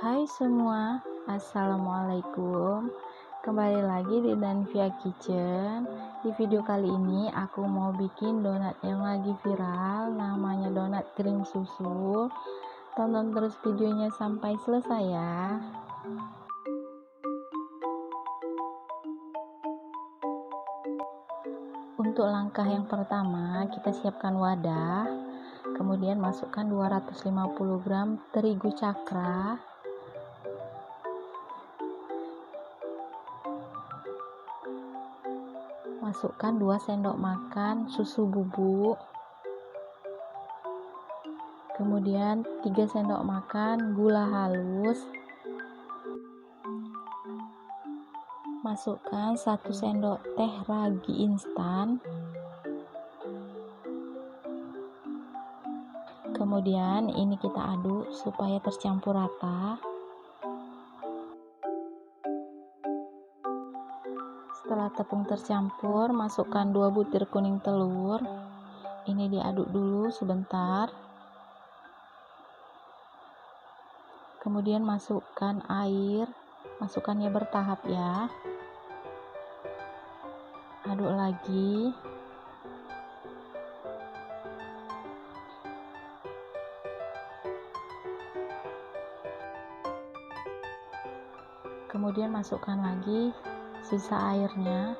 Hai semua, assalamualaikum. Kembali lagi di Danvia Kitchen. Di video kali ini aku mau bikin donat yang lagi viral, namanya donat krim susu. Tonton terus videonya sampai selesai ya. Untuk langkah yang pertama, kita siapkan wadah. Kemudian masukkan 250 gram terigu cakra, masukkan 2 sendok makan susu bubuk, kemudian 3 sendok makan gula halus, masukkan 1 sendok teh ragi instan, kemudian ini kita aduk supaya tercampur rata. Setelah tepung tercampur, masukkan 2 butir kuning telur. Ini diaduk dulu sebentar. Kemudian masukkan air, masukkannya bertahap ya. Aduk lagi. Kemudian masukkan lagi sisa airnya.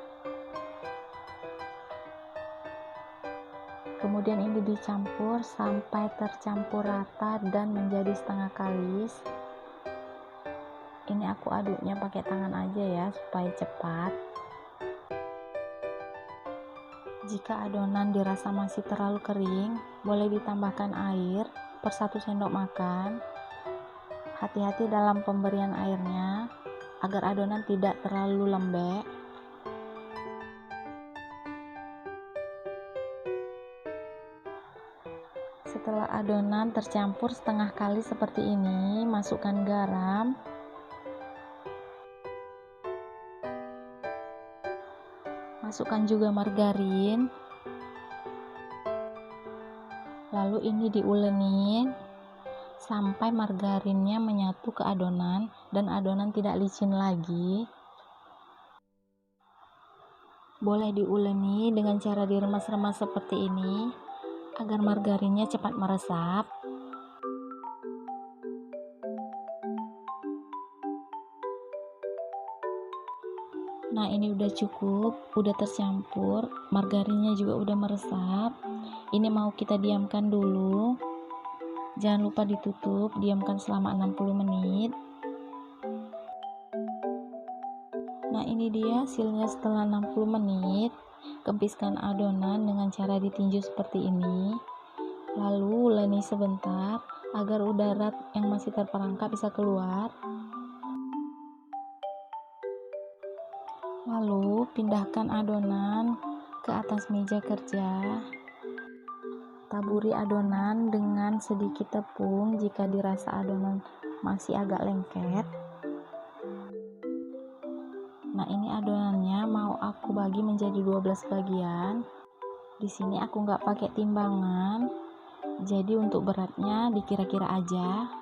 Kemudian ini dicampur sampai tercampur rata dan menjadi setengah kalis. Ini aku aduknya pakai tangan aja ya supaya cepat. Jika adonan dirasa masih terlalu kering, boleh ditambahkan air per 1 sendok makan. Hati-hati dalam pemberian airnya agar adonan tidak terlalu lembek. Setelah adonan tercampur setengah kali seperti ini, masukkan garam, masukkan juga margarin, lalu ini diuleni sampai margarinnya menyatu ke adonan dan adonan tidak licin lagi. Boleh diuleni dengan cara diremas-remas seperti ini agar margarinnya cepat meresap. Nah, ini udah cukup, udah tercampur, margarinnya juga udah meresap. Ini mau kita diamkan dulu. Jangan lupa ditutup, diamkan selama 60 menit. Nah, ini dia hasilnya setelah 60 menit. Kempiskan adonan dengan cara ditinju seperti ini. Lalu uleni sebentar agar udara yang masih terperangkap bisa keluar. Lalu pindahkan adonan ke atas meja kerja. Taburi adonan dengan sedikit tepung jika dirasa adonan masih agak lengket. Nah, ini adonannya mau aku bagi menjadi 12 bagian. Di sini aku nggak pakai timbangan, jadi untuk beratnya dikira-kira aja.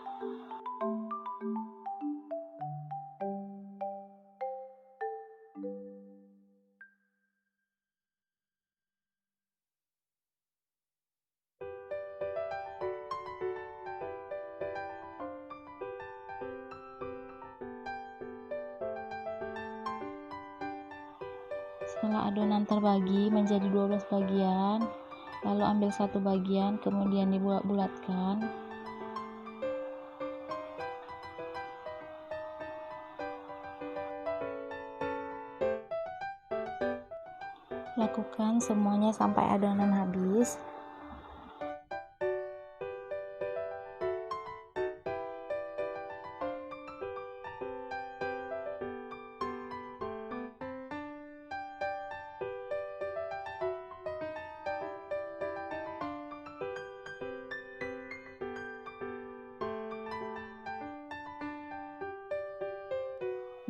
Setelah adonan terbagi menjadi 12 bagian, lalu ambil satu bagian kemudian dibulat-bulatkan. Lakukan semuanya sampai adonan habis.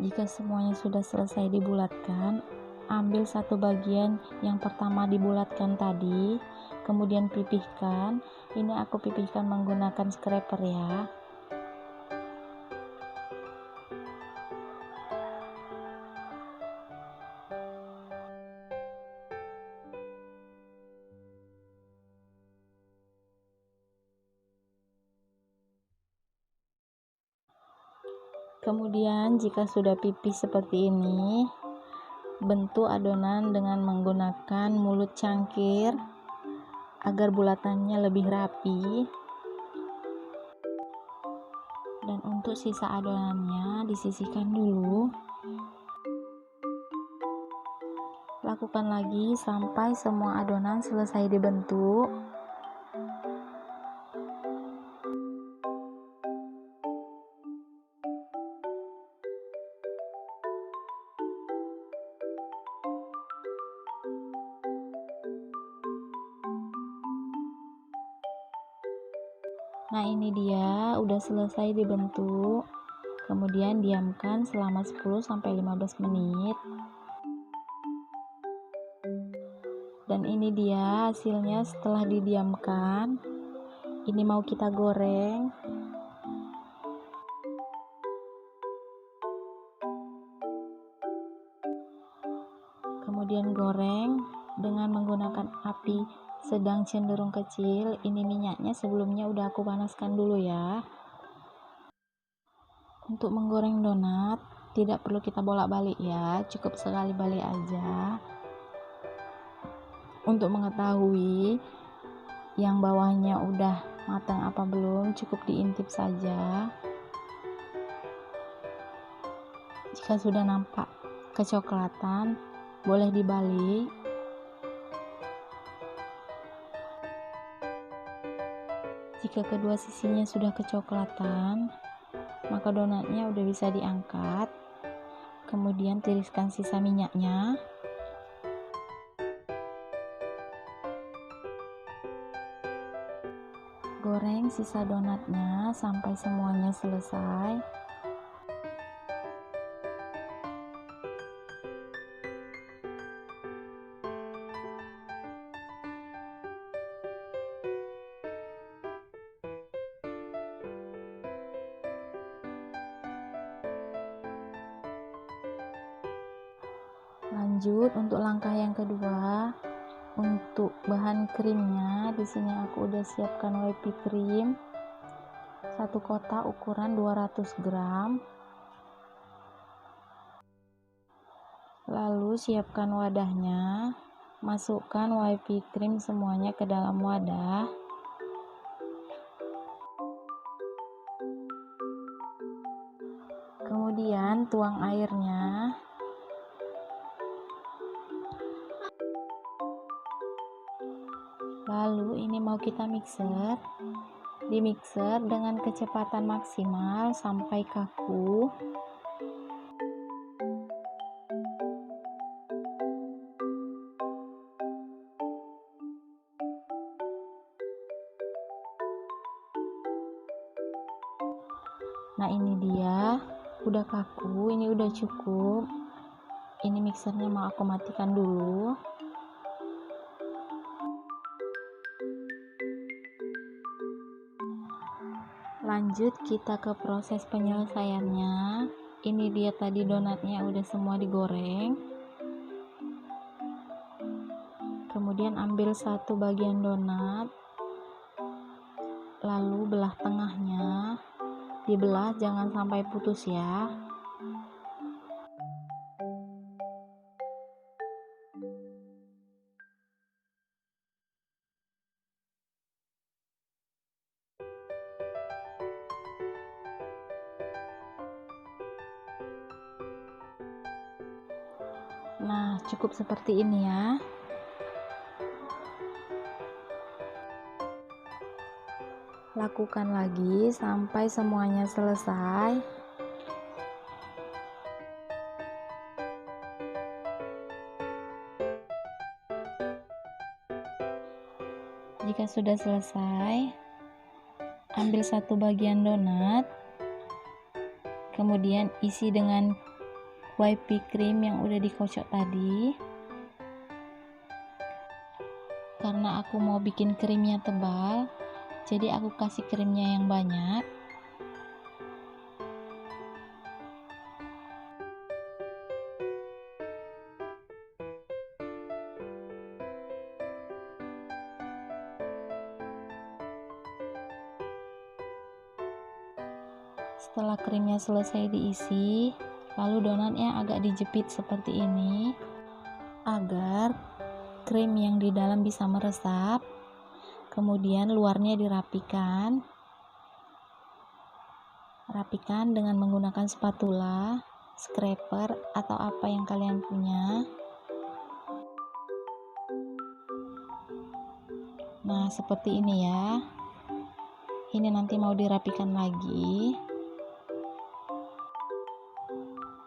Jika semuanya sudah selesai dibulatkan, ambil satu bagian yang pertama dibulatkan tadi, kemudian pipihkan. Ini aku pipihkan menggunakan scraper ya. Kemudian jika sudah pipih seperti ini, bentuk adonan dengan menggunakan mulut cangkir agar bulatannya lebih rapi. Dan untuk sisa adonannya disisihkan dulu. Lakukan lagi sampai semua adonan selesai dibentuk. Nah, ini dia udah selesai dibentuk. Kemudian diamkan selama 10-15 menit. Dan ini dia hasilnya setelah didiamkan. Ini mau kita goreng. Kemudian goreng dengan menggunakan api sedang cenderung kecil. Ini minyaknya sebelumnya udah aku panaskan dulu ya. Untuk menggoreng donat tidak perlu kita bolak-balik ya, cukup sekali balik aja. Untuk mengetahui yang bawahnya udah matang apa belum, cukup diintip saja. Jika sudah nampak kecoklatan, boleh dibalik. Jika kedua sisinya sudah kecoklatan, maka donatnya udah bisa diangkat. Kemudian tiriskan sisa minyaknya. Goreng sisa donatnya sampai semuanya selesai. Lanjut untuk langkah yang kedua. Untuk bahan krimnya, di sini aku udah siapkan whipped cream 1 kotak ukuran 200 gram. Lalu siapkan wadahnya. Masukkan whipped cream semuanya ke dalam wadah. Kemudian tuang airnya. Lalu ini mau kita mixer. Di mixer dengan kecepatan maksimal sampai kaku. Nah, ini dia udah kaku, ini udah cukup. Ini mixernya mau aku matikan dulu. Lanjut kita ke proses penyelesaiannya. Ini dia tadi donatnya udah semua digoreng. Kemudian ambil satu bagian donat, lalu belah tengahnya. Dibelah jangan sampai putus ya. Nah, cukup seperti ini ya. Lakukan lagi sampai semuanya selesai. Jika sudah selesai, ambil satu bagian donat, kemudian isi dengan whipped cream yang udah dikocok tadi. Karena aku mau bikin krimnya tebal, jadi aku kasih krimnya yang banyak. Setelah krimnya selesai diisi, lalu donatnya agak dijepit seperti ini agar krim yang di dalam bisa meresap. Kemudian luarnya dirapikan. Rapikan dengan menggunakan spatula, scraper, atau apa yang kalian punya. Nah, seperti ini ya. Ini nanti mau dirapikan lagi.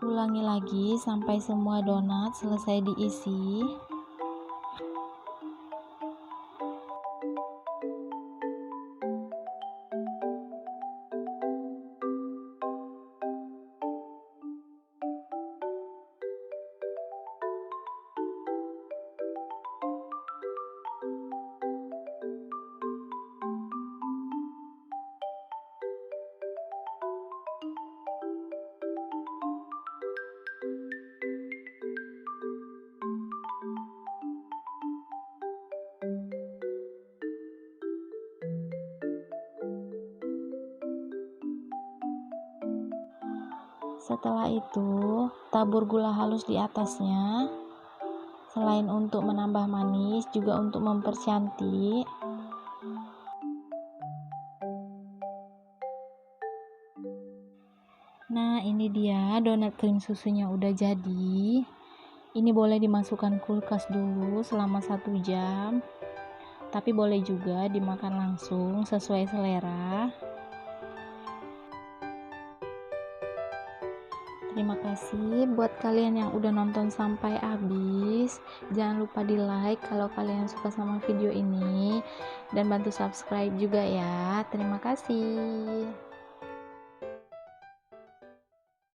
Ulangi lagi sampai semua donat selesai diisi. Setelah itu, tabur gula halus di atasnya. Selain untuk menambah manis, juga untuk mempercantik. Nah, ini dia donat krim susunya udah jadi. Ini boleh dimasukkan kulkas dulu selama 1 jam. Tapi boleh juga dimakan langsung sesuai selera. Terima kasih buat kalian yang udah nonton sampai habis. Jangan lupa di like kalau kalian suka sama video ini, dan bantu subscribe juga ya. Terima kasih.